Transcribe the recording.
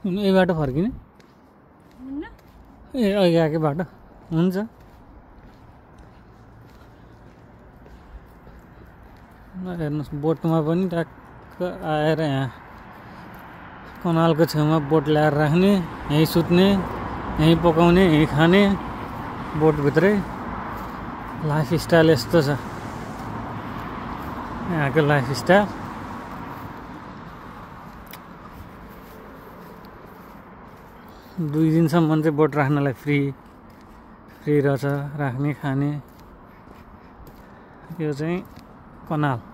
यही बाटो फर्किने ए अघि आएकै बाटो हुन्छ। हेर्नुहोस् बोटमा पनि ट्याक्क आएर यहाँ कनालको छेउमा बोट ल्याएर राख्ने, यहीँ सुत्ने, यहीँ पकाउने, यहीँ खाने, बोटभित्रै। लाइफ स्टाइल यस्तो छ यहाँको लाइफ स्टाइल। दुई दिनसम्म चाहिँ बोट राख्नलाई फ्री रहेछ, राख्ने खाने। यो चाहिँ कनाल।